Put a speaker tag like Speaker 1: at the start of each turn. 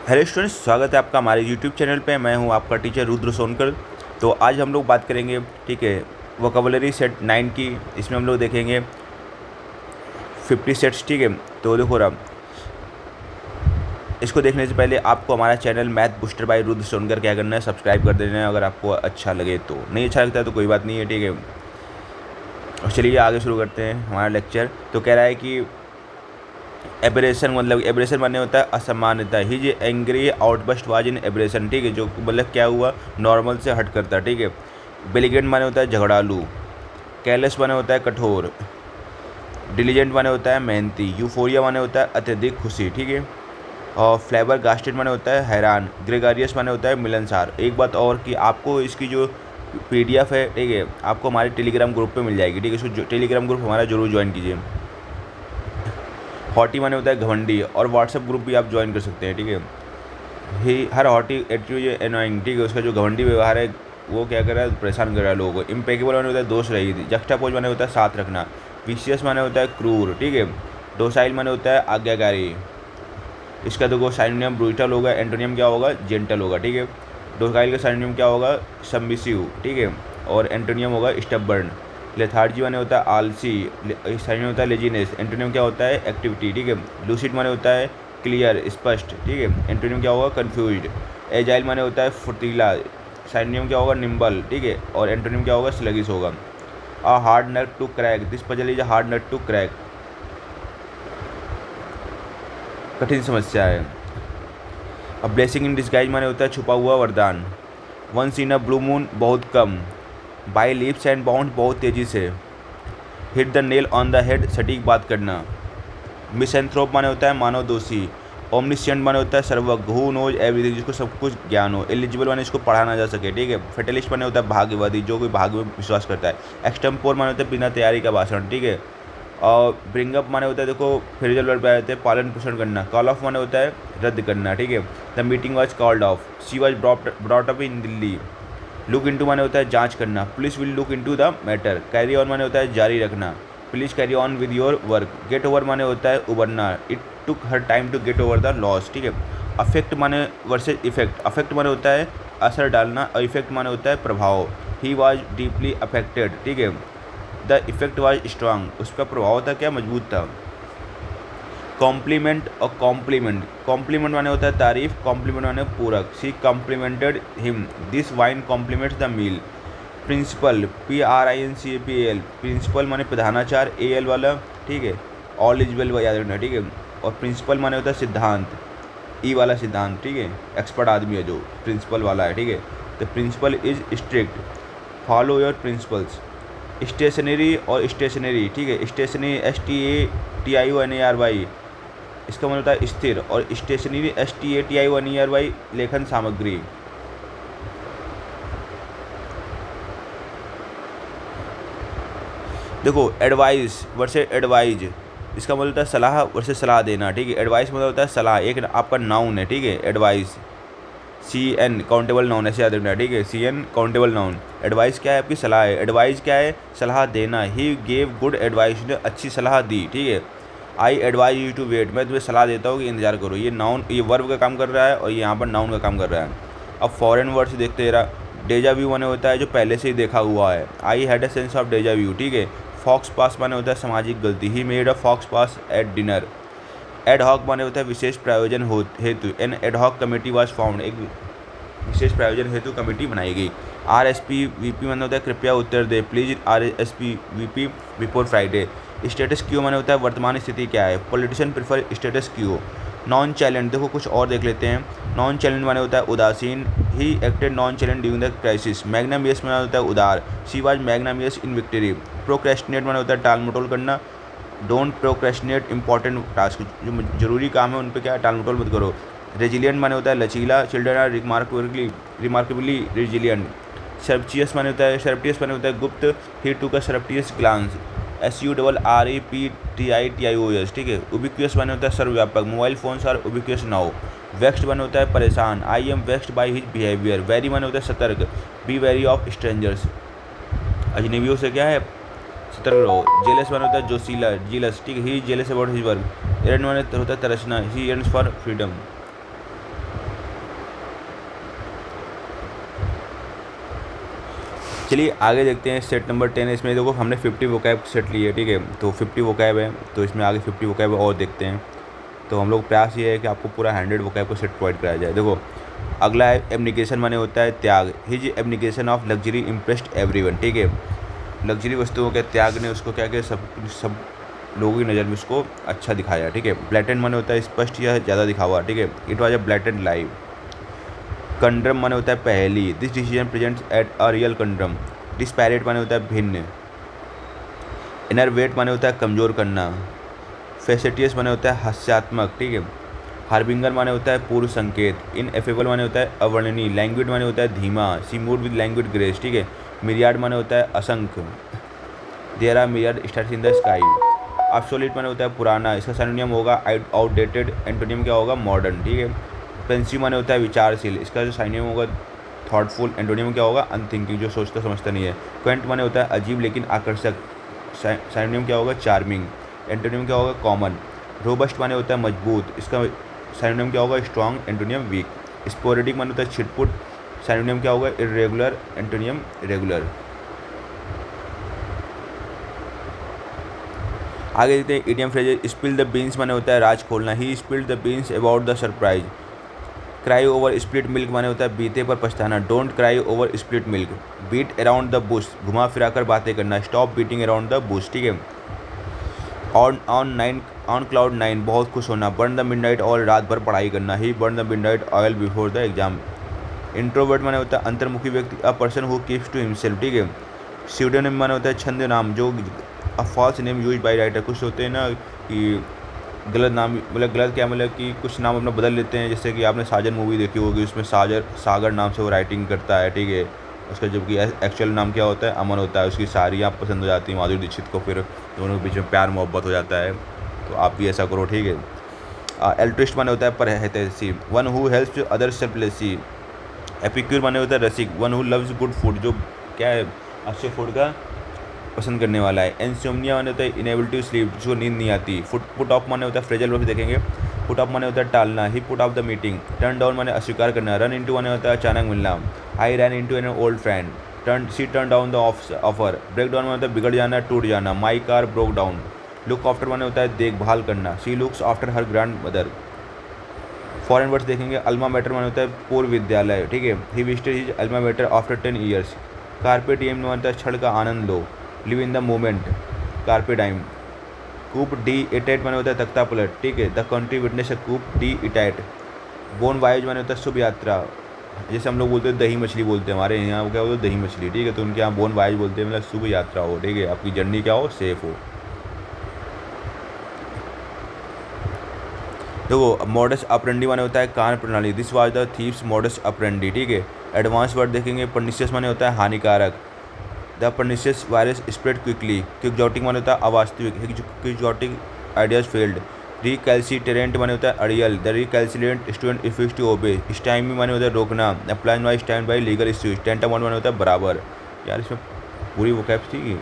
Speaker 1: Hello students, स्वागत है आपका हमारे यूट्यूब चैनल पे। मैं हूं आपका टीचर रुद्र सोनकर। तो आज हम लोग बात करेंगे, ठीक है, वोकेबलरी सेट 9 की। इसमें हम लोग देखेंगे 50 सेट्स, ठीक है। तो देखो रहा, इसको देखने से पहले आपको हमारा channel Math Booster by Rudra Sonkar क्या करना है, सब्सक्राइब कर देना है अगर आपको अच्छा लगे तो। नहीं अच्छा लगता है तो कोई बात नहीं है, ठीक है। और चलिए आगे शुरू करते हैं हमारा लेक्चर। तो कह रहा है कि एब्रेशन, मतलब एब्रेशन माने होता है असमानता। His angry outburst was an aberration, ठीक है, जो मतलब क्या हुआ, नॉर्मल से हट करता, ठीक है। बेलिगेंट माने होता है झगड़ालू। केयरलेस माने होता है कठोर। डिलीजेंट माने होता है मेहनती। यूफोरिया माने होता है अत्यधिक खुशी, ठीक है। और फ्लेवर गास्टेड माने होता है हैरान। ग्रेगारियस माने होता है मिलनसार। एक बात और कि आपको इसकी जो PDF है, ठीक है, आपको हमारे टेलीग्राम ग्रुप पे मिल जाएगी, ठीक है। इसको टेलीग्राम ग्रुप हमारा जरूर ज्वाइन कीजिए। हॉटी माने होता है घमंडी, और व्हाट्सएप ग्रुप भी आप ज्वाइन कर सकते हैं, ठीक है। ही हर हॉटी एटीट्यूड एनोइंग, ठीक है, उसका जो घमंडी व्यवहार है वो क्या कर रहा है, परेशान कर रहा है लोगों को। इम्पेकेबल माने होता है दोष रहित। जक्स्टापोज माने होता है साथ रखना। विशियस माने होता है क्रूर, ठीक है। डोसाइल माने होता है आज्ञाकारी। इसका देखो साइनोनिम ब्रूटल होगा, एंटोनियम क्या होगा, जेंटल होगा, ठीक है। डोसाइल का साइनोनिम क्या होगा, सबमिसिव, ठीक है। और एंटोनियम होगा स्टबर्न। लेथार्जी माने होता है आलसी, साइनोनिम होता है लेजीनेस, एंटोनियम क्या होता है एक्टिविटी, ठीक है। लूसिड माने होता है क्लियर, स्पष्ट, ठीक है। एंटोनियम क्या होगा, कन्फ्यूज्ड। एजाइल माने होता है फुर्तीला, साइनोनिम क्या होगा निम्बल, ठीक है। और एंटोनियम क्या होगा, स्लगिश होगा। A hard nut to crack, this puzzle is a hard nut to crack, कठिन समस्या है। अब ब्लेसिंग इन डिस्गाइज माने होता है छुपा हुआ वरदान। Once in a blue moon, बहुत कम। बाई लीप्स एंड बाउंड, बहुत तेज़ी से। Hit the nail on the head, सटीक बात करना। मिसएंथ्रोप माने होता है मानव दोषी। ओमनिशियंट माने होता है सर्वज्ञ, हु नोज एवरीथिंग, जिसको सब कुछ ज्ञान हो। एलिजिबल माने इसको पढ़ा ना जा सके, ठीक है। फेटलिस्ट माने होता है भाग्यवादी, जो कोई भाग्य में विश्वास करता है। एक्सटेम्पोर माने होता है बिना तैयारी का भाषण, ठीक है। और ब्रिंगअप माने होता है, देखो फ्रेजल वर्ब पे आए थे, पालन पोषण करना। कॉल ऑफ माने होता है रद्द करना, ठीक है। The meeting was called off. She was brought up in Delhi. Look into माने होता है जांच करना। Police will look into the matter. Carry on माने होता है जारी रखना। Please carry on with your work. Get over माने होता है उबरना। It took her time to get over the loss, ठीक है। अफेक्ट माने वर्सेज इफेक्ट। अफेक्ट माने होता है असर डालना, और इफेक्ट माने होता है प्रभाव। ही वॉज डीपली अफेक्टेड, ठीक है। द इफेक्ट वॉज स्ट्रांग, उसका प्रभाव था क्या, मजबूत था। कॉम्प्लीमेंट और कॉम्प्लीमेंट। कॉम्प्लीमेंट माने होता है तारीफ, कॉम्प्लीमेंट माने पूरक। She complimented him, this wine complements the meal. Principal, PRINCIPAL, principal माने प्रधानाचार्य, AL वाला, ठीक है। ऑल इज वेल याद रखना, ठीक है। और प्रिंसिपल माने होता है सिद्धांत, ई वाला सिद्धांत, ठीक है। एक्सपर्ट आदमी है जो प्रिंसिपल वाला है, ठीक है। The principal is strict, follow your principles. Stationary और स्टेशनरी, ठीक है। स्टेशनरी STATIONARY, इसका मतलब होता है स्थिर। और स्टेशनरी STATIONERY, लेखन सामग्री। देखो एडवाइस वर्सेस एडवाइज, इसका मतलब होता है सलाह वर्सेस सलाह देना, ठीक है। एडवाइस मतलब होता है सलाह, एक आपका नाउन है, ठीक है। एडवाइस CN काउंटेबल नाउन, ऐसे याद रखना, ठीक है। CN countable noun. एडवाइस क्या है, आपकी सलाह है। एडवाइस क्या है, सलाह देना। ही गेव गुड एडवाइस, ने अच्छी सलाह दी, ठीक है। I advise you to wait, मैं तुम्हें सलाह देता हूँ कि इंतजार करो। ये नाउन, ये वर्ब का काम कर रहा है, और ये यहाँ पर नाउन का काम कर रहा है। अब फॉरेन वर्ड्स देखते रहा। डेजा व्यू माने होता है जो पहले से ही देखा हुआ है। I had a sense of deja vu, ठीक है। फॉक्स पास माने होता है सामाजिक गलती। He made a faux pas at dinner. Ad hoc माने होता है विशेष प्रायोजन हेतु। An ad hoc committee was found, एक विशेष प्रायोजन हेतु कमेटी बनाई गई। RSPVP माने होता है कृपया उत्तर दे, please RSPVP before Friday. Status quo माने होता है वर्तमान स्थिति क्या है। Politician prefer status quo. Nonchalant, देखो कुछ और देख लेते हैं। नॉन चैलेंज माने होता है उदासीन। He acted nonchalant during the crisis. Magnanimous माने होता है उदार। She was magnanimous in victory. Procrastinate माने होता है टाल मटोल करना। डोंट प्रोक्रेस्टिनेट इंपॉर्टेंट टास्क, जो जरूरी काम है उन पे क्या टाल मटोल मत करो। रेजिलियंट माने होता है लचीला। Children are remarkably resilient. Surreptitious माने होता है गुप्त। ही टुक अ सरप्टियस ग्लांस। SURREPTITIOS, ठीक है। उबिक्वियस माने होता है सर्वव्यापक। Mobile phones are ubiquitous now. Vexed माने होता है परेशान। I am vexed by his behaviour. Wary माने होता है सतर्क। बी वेरी ऑफ स्ट्रेंजर्स, अजनबियों से क्या है, सतर्क रहो। जेलस माने होता है जोशीला, जीलस, ठीक है। ही जेलस अबाउट हिज वर्क। एरन माने होता है तरसना। ही yearns फॉर फ्रीडम। चलिए आगे देखते हैं सेट नंबर 10 है। इसमें देखो हमने 50 वोकैब सेट लिए है, ठीक है। तो 50 वोकैब है, तो इसमें आगे 50 वोकैब और देखते हैं। तो हम लोग प्रयास ये है कि आपको पूरा 100 वोकैब को सेट प्रोवाइड कराया जाए। देखो अगला है एब्निकेशन, माने होता है त्याग। His abnegation of luxury impressed everyone, ठीक है। लग्जरी वस्तुओं के त्याग ने उसको क्या किया, सब लोगों की नज़र में उसको अच्छा दिखाया, ठीक है। ब्लैटेंट माने होता है स्पष्ट या ज़्यादा दिखावा, ठीक है। It was a blatant lie. Conundrum माने होता है पहेली। This decision presents at a real conundrum. Disparate माने होता है भिन्न। इनरवेट माने होता है कमज़ोर करना। फेसेटियस माने होता है हास्यात्मक, ठीक है। हार्बिंगर माने होता है पूर्व संकेत। इनएफेबल माने होता है अवर्णनीय। लैंग्विड माने होता है धीमा। She moved with languid grace, ठीक है। मिरियाड माने होता है असंख्य। There are myriad stars in the sky. Obsolete माने होता है पुराना। इसका सिनोनिम होगा आउटडेटेड। एंटोनियम क्या होगा, मॉडर्न, ठीक है। पेंसिव माने होता है विचारशील। इसका जो सिनोनिम होगा थॉटफुल। एंटोनियम क्या होगा, अनथिंकिंग, जो सोचता समझता नहीं है। क्वेंट माने होता है अजीब लेकिन आकर्षक। सिनोनिम क्या होगा, चार्मिंग। एंटोनियम क्या होगा, कॉमन। रोबस्ट माने होता है मजबूत। इसका सिनोनिम क्या होगा, स्ट्रॉन्ग। Antonym week. स्पोरेडिक माने होता है छिटपुट। सिनोनिम क्या होगा, इरेगुलर। Antonym regular. आगे देखते हैं idiom phrases. Spill the beans माने होता है राज खोलना। He spilled the beans about the surprise. Cry over spilt milk माने होता है बीते पर पछताना। Don't cry over spilt milk. Beat around the bush, घुमा फिरा कर बातें करना। Stop beating around the bush, ठीक है। ऑन क्लाउड 9, बहुत खुश होना। बर्न द मिडनाइट ऑयल, रात भर पढ़ाई करना। He burn the midnight oil before the exam. Introvert माने होता है अंतर्मुखी व्यक्ति। A person who keeps to himself, ठीक है। स्यूडोनिम माने होता है छंद नाम, जो a false name use by writer. कुछ होते हैं ना कि गलत नाम, मतलब गलत क्या, मतलब कि कुछ नाम अपना बदल लेते हैं। जैसे कि आपने साजन मूवी देखी होगी, उसमें सागर नाम से वो राइटिंग करता है, ठीक है। उसका जबकि एक्चुअल नाम क्या होता है, अमन होता है। उसकी साड़ियाँ पसंद हो जाती हैं माधुरी दीक्षित को, फिर दोनों के बीच में प्यार मोहब्बत हो जाता है। तो आप भी ऐसा करो, ठीक है। एल्ट्रिस्ट माने होता है परहितैषी। One who helps other selflessly. Epicure माने होता है रसिक। One who loves good food, जो क्या है, अच्छे फूड का पसंद करने वाला है। इंसोम्निया माने होता है इनेबिलिटी टू स्लीप, जिसको नींद नहीं आती। पुट ऑफ माने होता है फ्रेजल वर्ब देखेंगे। पुट ऑफ माने होता है टालना। He put off the meeting. Turn down माने अस्वीकार करना। रन इनटू माने होता है अचानक मिलना। I ran into an old friend. She turn down the offer. Break down माने होता है बिगड़ जाना, टूट जाना। My car broke down. Look after माने होता है देखभाल करना। She looks after her grandmother. Foreign words देखेंगे। अल्मा मैटर माने होता है पूर्व विद्यालय, ठीक है। He visited his alma mater after 10 years. Carpe diem माने होता है क्षण का आनंद लो। Live in the moment, carpe diem. Coup d'etat माने होता है तख्ता पलट, ठीक है। The country witness a coup d'etat. Bona वाइज माने होता है शुभ यात्रा। जैसे हम लोग बोलते हैं दही मछली बोलते हैं, हमारे यहाँ क्या बोलते हैं, दही मछली, ठीक है। तो उनके यहाँ बोन वाइज बोलते हैं, मतलब शुभ यात्रा हो, ठीक है। आपकी जर्नी क्या हो, सेफ हो। देखो मॉडस अप्रेंडी माने होता है कार्य प्रणाली। This was the thief's modus operandi, ठीक है। एडवांस वर्ड देखेंगे। परनिशियस माने होता है हानिकारक। The pernicious virus spread quickly. Quixotic माने होता है अवास्तविक। क्विकजॉटिक आइडियाज फेल्ड। रिकैल्सिटेरेंट माने होता है अड़ियल। The recalcitrant student refuse to obey. Stymie माने होता है रोकना। Applies by stand by legal issues. टेंटा माने होता है बराबर। यार इसमें पूरी वोकैब थी।